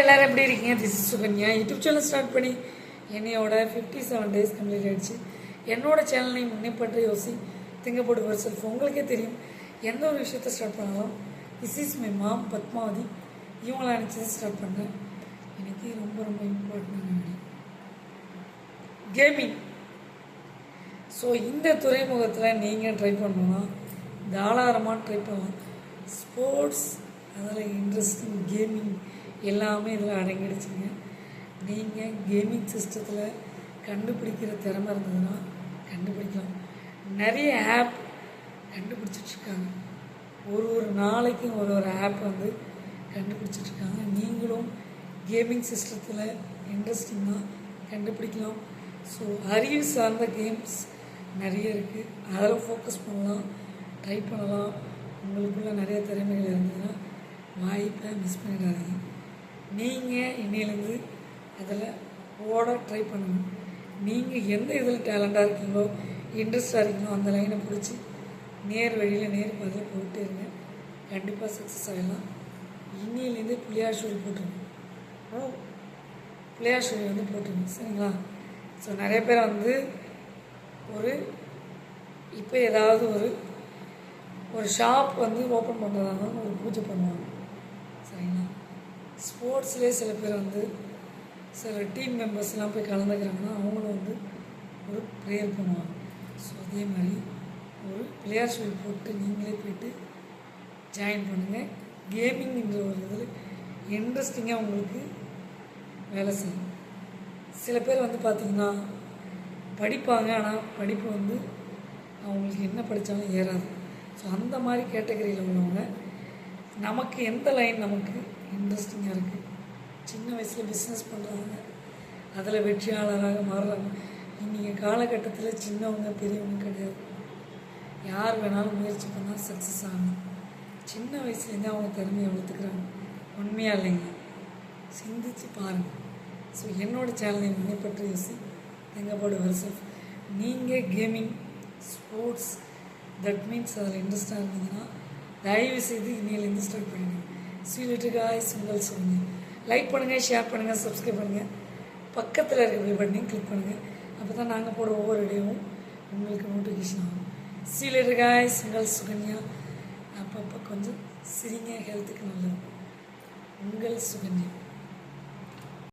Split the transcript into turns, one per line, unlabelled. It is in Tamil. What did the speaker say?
எல்லாரும் எப்படி இருக்கீங்க? This is Sukanya. YouTube channel start பண்ணி என்னையோட 57 டேஸ் கம்ப்ளீட் ஆகிடுச்சு. என்னோட சேனலை முன்னே பற்றி யோசி திங்கப்போடு செல்ஃப். உங்களுக்கே தெரியும், எந்த ஒரு விஷயத்த ஸ்டார்ட் பண்ணாலும் this is my mom Padmavathi இவங்கள நினச்சி ஸ்டார்ட் பண்ணேன். எனக்கு ரொம்ப ரொம்ப இம்பார்ட்டன்டான கேமிங். ஸோ இந்த துறைமுகத்தில் நீங்கள் ட்ரை பண்ணணும்னா தாராளமாக ட்ரை பண்ணலாம். ஸ்போர்ட்ஸ், அதில் இன்ட்ரெஸ்டிங் கேமிங் எல்லாமே இதில் அடங்கிடுச்சுங்க. நீங்கள் கேமிங் சிஸ்டத்தில் கண்டுபிடிக்கிற திறமை இருந்ததுன்னா கண்டுபிடிக்கலாம். நிறைய ஆப் கண்டுபிடிச்சிட்ருக்காங்க. ஒரு நாளைக்கும் ஒரு ஆப் வந்து கண்டுபிடிச்சிட்ருக்காங்க. நீங்களும் கேமிங் சிஸ்டத்தில் இன்ட்ரெஸ்டிங்காக கண்டுபிடிக்கலாம். ஸோ அறிவு சார்ந்த கேம்ஸ் நிறைய இருக்குது, அதில் ஃபோக்கஸ் பண்ணலாம், ட்ரை பண்ணலாம். உங்களுக்குள்ள நிறைய திறமைகள் இருந்ததுன்னா வாய்ப்பை மிஸ் பண்ணிடாதீங்க. நீங்கள் இன்னையிலேருந்து அதில் ஓட ட்ரை பண்ணணும். நீங்கள் எந்த இதில் டேலண்டாக இருக்கீங்களோ, இன்ட்ரெஸ்டாக இருக்கீங்களோ, அந்த லைனை பிடிச்சி நேர் வழியில் நேர் பதில் போயிட்டே இருங்க. கண்டிப்பாக சக்ஸஸ் ஆகிடலாம். இன்னிலேருந்து பிள்ளையார் சொல்லி போட்டுருங்க. பிள்ளையார் சொல்லி வந்து போட்டுருங்க, சரிங்களா? ஸோ நிறைய பேர் வந்து இப்போ ஏதாவது ஒரு ஷாப் வந்து ஓப்பன் பண்ணுறதா இருந்தாலும் ஒரு பூஜை பண்ணுவாங்க, சரிங்களா? ஸ்போர்ட்ஸ்லேயே சில பேர் வந்து சில டீம் மெம்பர்ஸ்லாம் போய் கலந்துக்கிறாங்கன்னா அவங்களும் வந்து ஒரு ப்ரேயர் பண்ணுவாங்க. ஸோ அதே மாதிரி ஒரு பிளேயர் சொல்லி போட்டு நீங்களே போய்ட்டு ஜாயின் பண்ணுங்கள். கேமிங்ன்ற ஒரு இதில் இன்ட்ரெஸ்டிங்காக உங்களுக்கு வேலை செய்யும். சில பேர் வந்து பார்த்திங்கன்னா படிப்பாங்க, ஆனால் படிப்பு வந்து அவங்களுக்கு என்ன படித்தாலும் ஏறாது. ஸோ அந்த மாதிரி கேட்டகரியில் உள்ளவங்க நமக்கு எந்த லைன் நமக்கு இன்ட்ரெஸ்டிங்காக இருக்குது, சின்ன வயசில் பிஸ்னஸ் பண்ணுறாங்க, அதில் வெற்றியாளராக மாறுறாங்க. இன்றைக்கி காலகட்டத்தில் சின்னவங்க பெரியவங்க கிடையாது, யார் வேணாலும் முயற்சி பண்ணால் சக்ஸஸ் ஆகணும். சின்ன வயசுலேருந்தே அவங்க திறமையை வளர்த்துக்கிறாங்க. உண்மையாக இல்லைங்க? சிந்திச்சு பாருங்கள். ஸோ என்னோடய சேனலை முன்னே பற்றி யோசி திங்கப்போடு செல்ஃப். நீங்கள் கேமிங், ஸ்போர்ட்ஸ், தட் மீன்ஸ் அதில் இன்ட்ரெஸ்டாக இருந்தீங்கன்னா தயவு செய்து இன்னையிலேருந்து ஸ்டார்ட் பண்ணிடுங்க. ஸ்வீட் காய்ஸ், உங்கள் சொல்லுங்கள். லைக் பண்ணுங்கள், ஷேர் பண்ணுங்கள், சப்ஸ்கிரைப் பண்ணுங்கள். பக்கத்தில் இருக்க பெல் பட்டனையும் கிளிக் பண்ணுங்கள். அப்போ தான் நாங்கள் போட ஒவ்வொரு வீடியோவும் உங்களுக்கு நோட்டிஃபிகேஷன் ஆகும். ஸ்வீட் காய்ஸ், உங்கள் சுகன்யா. அப்பப்போ கொஞ்சம் சிரிங்க, ஹெல்த்துக்கு நல்லது. உங்கள் சுகன்யா.